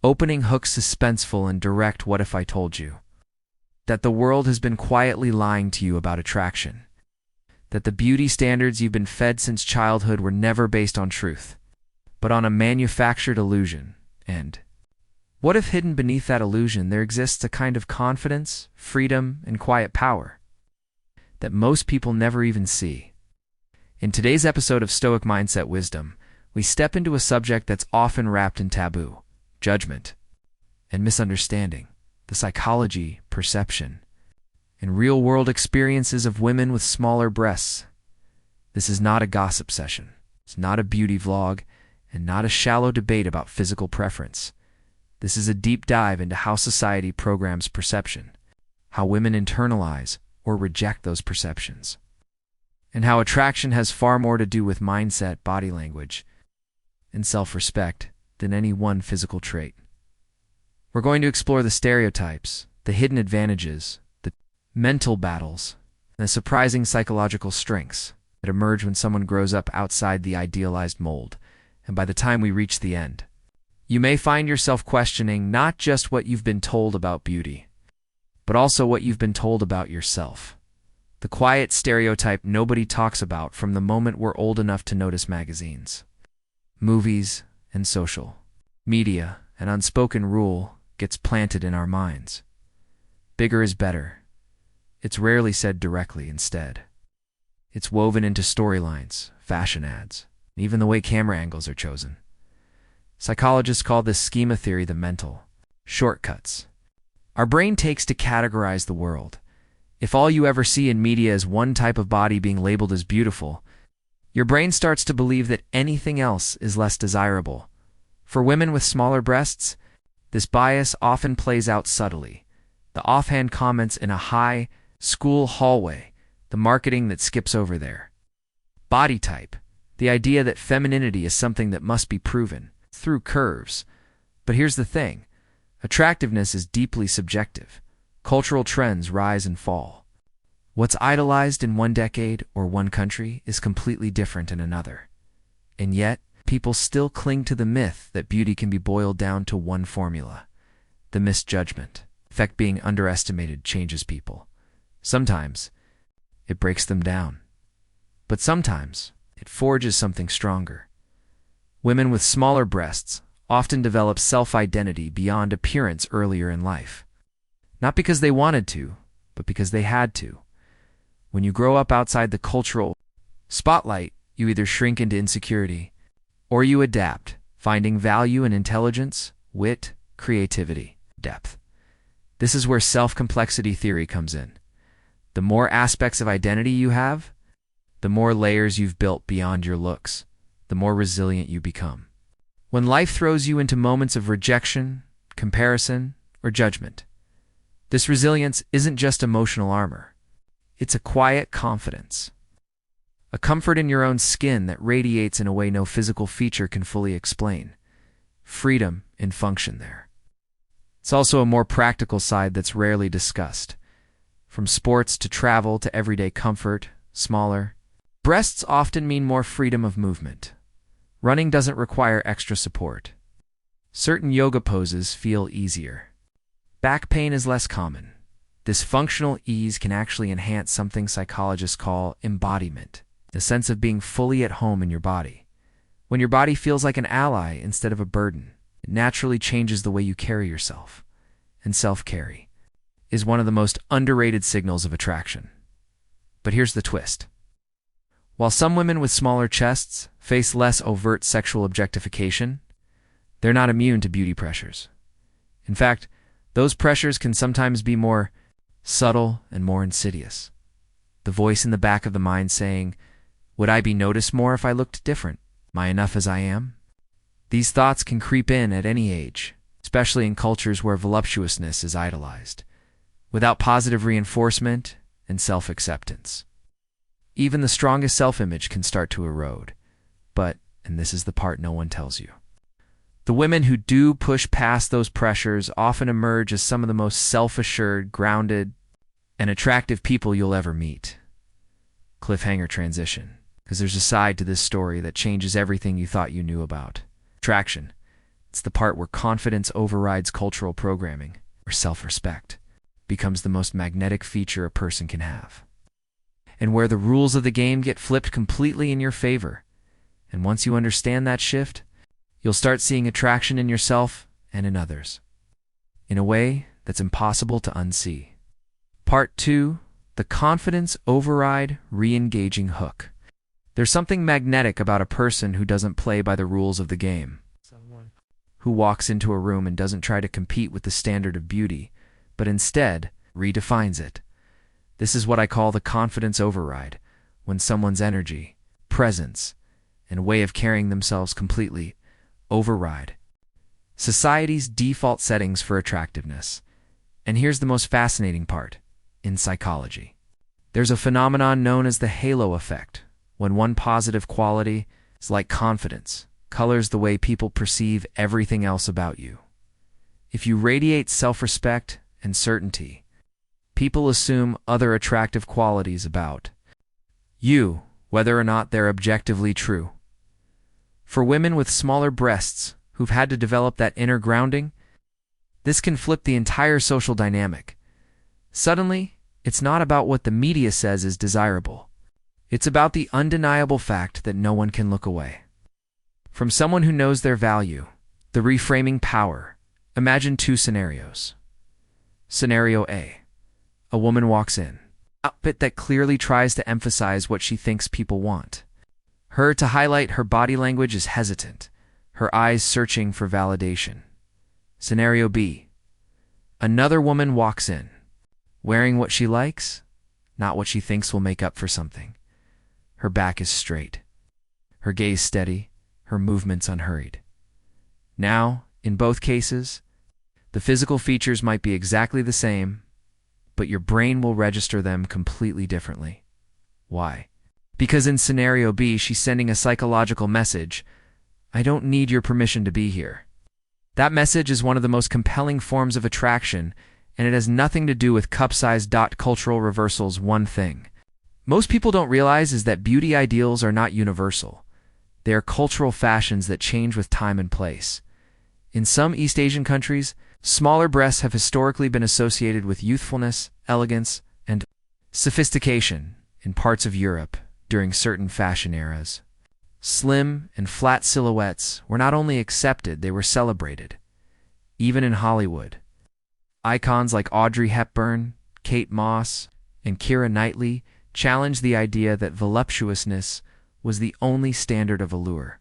Opening hook suspenseful and direct what if I told you that the world has been quietly lying to you about attraction, that the beauty standards you've been fed since childhood were never based on truth, but on a manufactured illusion, and what if hidden beneath that illusion there exists a kind of confidence, freedom, and quiet power that most people never even see? In today's episode of Stoic Mindset Wisdom, we step into a subject that's often wrapped in taboo, judgment, and misunderstanding, the psychology, perception, and real-world experiences of women with smaller breasts. This is not a gossip session. It's not a beauty vlog, and not a shallow debate about physical preference. This is a deep dive into how society programs perception, how women internalize or reject those perceptions, and how attraction has far more to do with mindset, body language, and self-respect than any one physical trait. We're going to explore the stereotypes, the hidden advantages, the mental battles, and the surprising psychological strengths that emerge when someone grows up outside the idealized mold. And by the time we reach the end, you may find yourself questioning not just what you've been told about beauty, but also what you've been told about yourself. The quiet stereotype nobody talks about from the moment we're old enough to notice magazines, movies, and social media, an unspoken rule gets planted in our minds. Bigger is better. It's rarely said directly instead. It's woven into storylines, fashion ads, and even the way camera angles are chosen. Psychologists call this schema theory the mental shortcuts our brain takes to categorize the world. If all you ever see in media is one type of body being labeled as beautiful, your brain starts to believe that anything else is less desirable. For women with smaller breasts, this bias often plays out subtly. The offhand comments in a high school hallway, the marketing that skips over there. Body type, the idea that femininity is something that must be proven through curves. But here's the thing. Attractiveness is deeply subjective. Cultural trends rise and fall. What's idolized in one decade or one country is completely different in another. And yet, people still cling to the myth that beauty can be boiled down to one formula. The misjudgment effect being underestimated changes people. Sometimes, it breaks them down. But sometimes, it forges something stronger. Women with smaller breasts often develop self-identity beyond appearance earlier in life. Not because they wanted to, but because they had to. When you grow up outside the cultural spotlight, you either shrink into insecurity or you adapt, finding value in intelligence, wit, creativity, depth. This is where self-complexity theory comes in. The more aspects of identity you have, the more layers you've built beyond your looks, the more resilient you become. When life throws you into moments of rejection, comparison, or judgment, this resilience isn't just emotional armor. It's a quiet confidence. A comfort in your own skin that radiates in a way no physical feature can fully explain. Freedom in function there. It's also a more practical side that's rarely discussed. From sports to travel to everyday comfort, smaller breasts often mean more freedom of movement. Running doesn't require extra support. Certain yoga poses feel easier. Back pain is less common. This functional ease can actually enhance something psychologists call embodiment, the sense of being fully at home in your body. When your body feels like an ally instead of a burden, it naturally changes the way you carry yourself. And self-carry is one of the most underrated signals of attraction. But here's the twist. While some women with smaller chests face less overt sexual objectification, they're not immune to beauty pressures. In fact, those pressures can sometimes be more subtle and more insidious. The voice in the back of the mind saying, "Would I be noticed more if I looked different? Am I enough as I am?" These thoughts can creep in at any age, especially in cultures where voluptuousness is idolized, without positive reinforcement and self-acceptance. Even the strongest self-image can start to erode. But, and this is the part no one tells you, the women who do push past those pressures often emerge as some of the most self-assured, grounded, and attractive people you'll ever meet. Cliffhanger transition, because there's a side to this story that changes everything you thought you knew about attraction. It's the part where confidence overrides cultural programming, where self-respect becomes the most magnetic feature a person can have, and where the rules of the game get flipped completely in your favor. And once you understand that shift, you'll start seeing attraction in yourself and in others in a way that's impossible to unsee. Part 2. The confidence override re-engaging hook. There's something magnetic about a person who doesn't play by the rules of the game, who walks into a room and doesn't try to compete with the standard of beauty, but instead redefines it. This is what I call the confidence override, when someone's energy, presence, and way of carrying themselves completely override society's default settings for attractiveness. And here's the most fascinating part. In psychology, there's a phenomenon known as the halo effect, when one positive quality, like confidence, colors the way people perceive everything else about you. If you radiate self-respect and certainty, people assume other attractive qualities about you, whether or not they're objectively true. For women with smaller breasts who've had to develop that inner grounding, this can flip the entire social dynamic. Suddenly, it's not about what the media says is desirable. It's about the undeniable fact that no one can look away from someone who knows their value. The reframing power. Imagine 2 scenarios. Scenario A. A woman walks in, an outfit that clearly tries to emphasize what she thinks people want. Her to highlight her body language is hesitant, her eyes searching for validation. Scenario B. Another woman walks in, wearing what she likes, not what she thinks will make up for something. Her back is straight, her gaze steady, her movements unhurried. Now, in both cases, the physical features might be exactly the same, but your brain will register them completely differently. Why? Because in scenario B, she's sending a psychological message: I don't need your permission to be here. That message is one of the most compelling forms of attraction, and it has nothing to do with cup-sized cultural reversals. One thing most people don't realize is that beauty ideals are not universal. They are cultural fashions that change with time and place. In some East Asian countries, smaller breasts have historically been associated with youthfulness, elegance, and sophistication. In parts of Europe, during certain fashion eras, slim and flat silhouettes were not only accepted, they were celebrated. Even in Hollywood, icons like Audrey Hepburn, Kate Moss, and Keira Knightley challenged the idea that voluptuousness was the only standard of allure.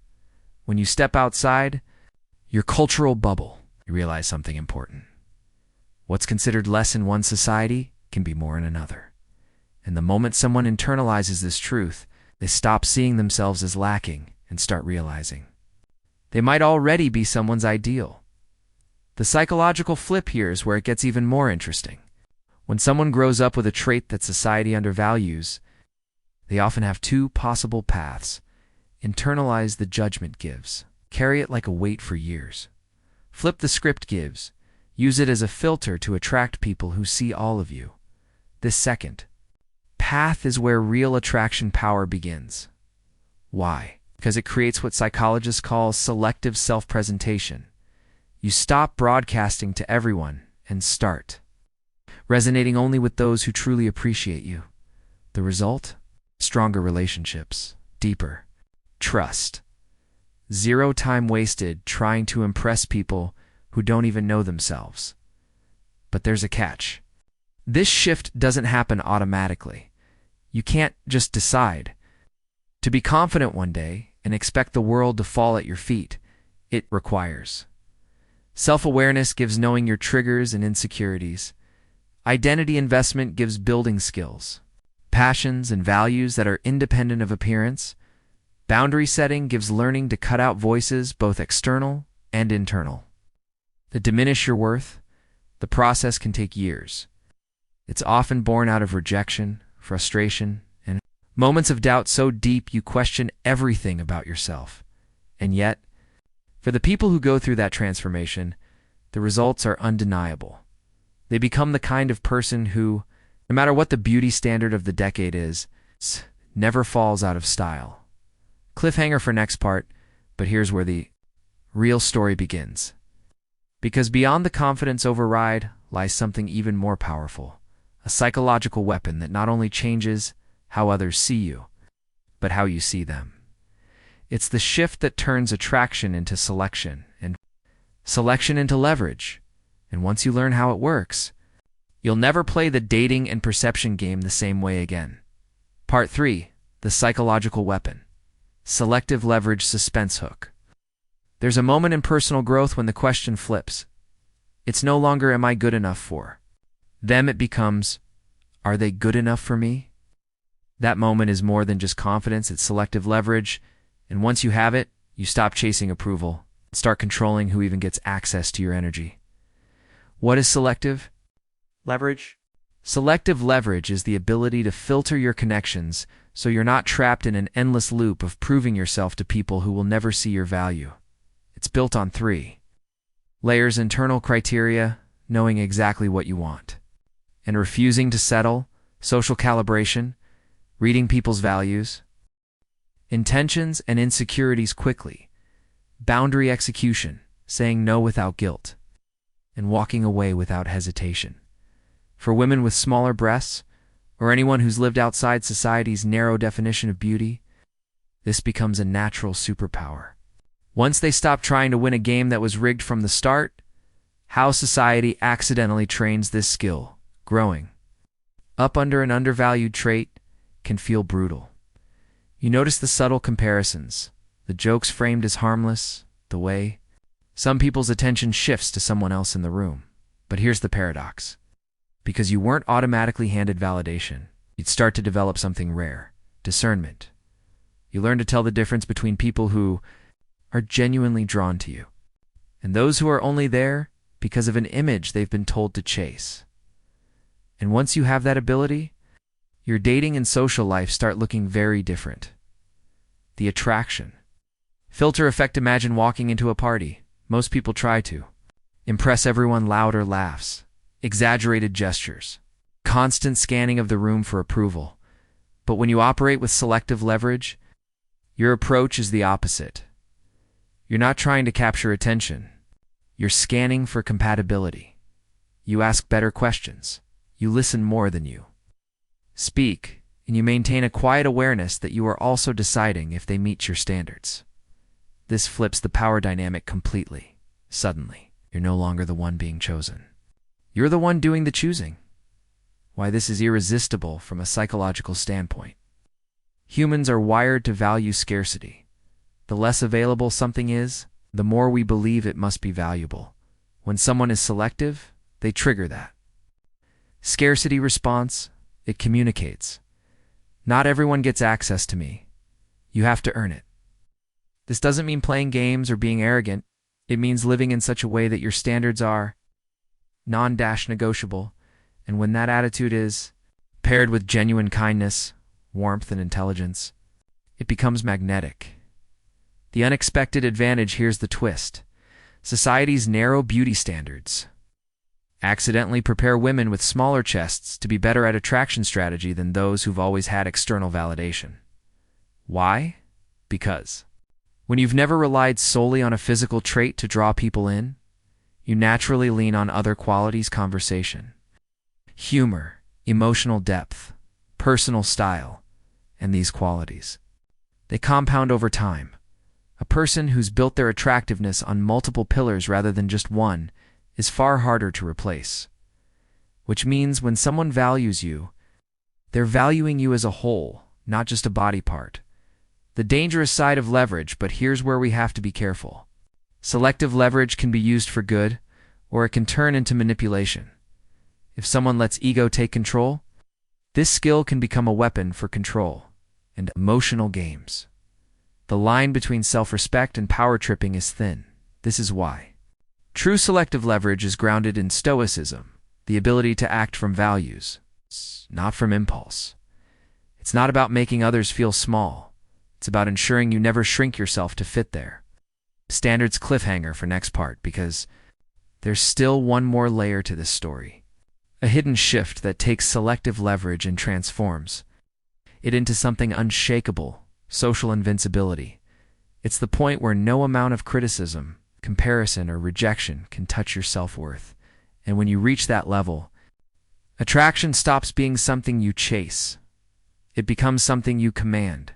When you step outside your cultural bubble, you realize something important. What's considered less in one society can be more in another. And the moment someone internalizes this truth, they stop seeing themselves as lacking and start realizing they might already be someone's ideal. The psychological flip here is where it gets even more interesting. When someone grows up with a trait that society undervalues, they often have 2 possible paths. Internalize the judgment gives. Carry it like a weight for years. Flip the script gives. Use it as a filter to attract people who see all of you. This second path is where real attraction power begins. Why? Because it creates what psychologists call selective self-presentation. You stop broadcasting to everyone and start resonating only with those who truly appreciate you. The result? Stronger relationships, deeper trust. 0 time wasted trying to impress people who don't even know themselves. But there's a catch. This shift doesn't happen automatically. You can't just decide to be confident one day and expect the world to fall at your feet. It requires self-awareness, gives knowing your triggers and insecurities. Identity investment gives building skills, passions, and values that are independent of appearance. Boundary setting gives learning to cut out voices, both external and internal, that diminish your worth. The process can take years. It's often born out of rejection, frustration, and moments of doubt so deep you question everything about yourself. And yet, for the people who go through that transformation, the results are undeniable. They become the kind of person who, no matter what the beauty standard of the decade is, never falls out of style. Cliffhanger for next part, but here's where the real story begins. Because beyond the confidence override lies something even more powerful, a psychological weapon that not only changes how others see you, but how you see them. It's the shift that turns attraction into selection, and selection into leverage. And once you learn how it works, you'll never play the dating and perception game the same way again. Part 3. The psychological weapon. Selective leverage suspense hook. There's a moment in personal growth when the question flips. It's no longer, am I good enough for them? It becomes, are they good enough for me? That moment is more than just confidence, it's selective leverage. And once you have it, you stop chasing approval and start controlling who even gets access to your energy. What is selective leverage? Selective leverage is the ability to filter your connections so you're not trapped in an endless loop of proving yourself to people who will never see your value. It's built on 3 layers: internal criteria, knowing exactly what you want, and refusing to settle, social calibration, reading people's values, intentions and insecurities quickly, boundary execution, saying no without guilt, and walking away without hesitation. For women with smaller breasts, or anyone who's lived outside society's narrow definition of beauty, this becomes a natural superpower. Once they stop trying to win a game that was rigged from the start, how society accidentally trains this skill, growing up under an undervalued trait, can feel brutal. You notice the subtle comparisons, the jokes framed as harmless, the way some people's attention shifts to someone else in the room. But here's the paradox. Because you weren't automatically handed validation, you'd start to develop something rare: discernment. You learn to tell the difference between people who are genuinely drawn to you and those who are only there because of an image they've been told to chase. And once you have that ability, your dating and social life start looking very different. The attraction filter effect. Imagine walking into a party. Most people try to impress everyone: louder laughs, exaggerated gestures, constant scanning of the room for approval. But when you operate with selective leverage, your approach is the opposite. You're not trying to capture attention. You're scanning for compatibility. You ask better questions. You listen more than you speak, and you maintain a quiet awareness that you are also deciding if they meet your standards. This flips the power dynamic completely. Suddenly, you're no longer the one being chosen. You're the one doing the choosing. Why this is irresistible from a psychological standpoint. Humans are wired to value scarcity. The less available something is, the more we believe it must be valuable. When someone is selective, they trigger that scarcity response. It communicates, not everyone gets access to me. You have to earn it. This doesn't mean playing games or being arrogant. It means living in such a way that your standards are non-negotiable. And when that attitude is paired with genuine kindness, warmth, and intelligence, it becomes magnetic. The unexpected advantage: here's the twist. Society's narrow beauty standards accidentally prepare women with smaller chests to be better at attraction strategy than those who've always had external validation. Why? Because when you've never relied solely on a physical trait to draw people in, you naturally lean on other qualities: conversation, humor, emotional depth, personal style. And these qualities, they compound over time. A person who's built their attractiveness on multiple pillars rather than just one is far harder to replace. Which means when someone values you, they're valuing you as a whole, not just a body part. The dangerous side of leverage, but here's where we have to be careful. Selective leverage can be used for good, or it can turn into manipulation. If someone lets ego take control, this skill can become a weapon for control and emotional games. The line between self-respect and power tripping is thin. This is why true selective leverage is grounded in stoicism, the ability to act from values, not from impulse. It's not about making others feel small. It's about ensuring you never shrink yourself to fit their standards. Cliffhanger for next part, because there's still one more layer to this story. A hidden shift that takes selective leverage and transforms it into something unshakable: social invincibility. It's the point where no amount of criticism, comparison, or rejection can touch your self-worth. And when you reach that level, attraction stops being something you chase. It becomes something you command.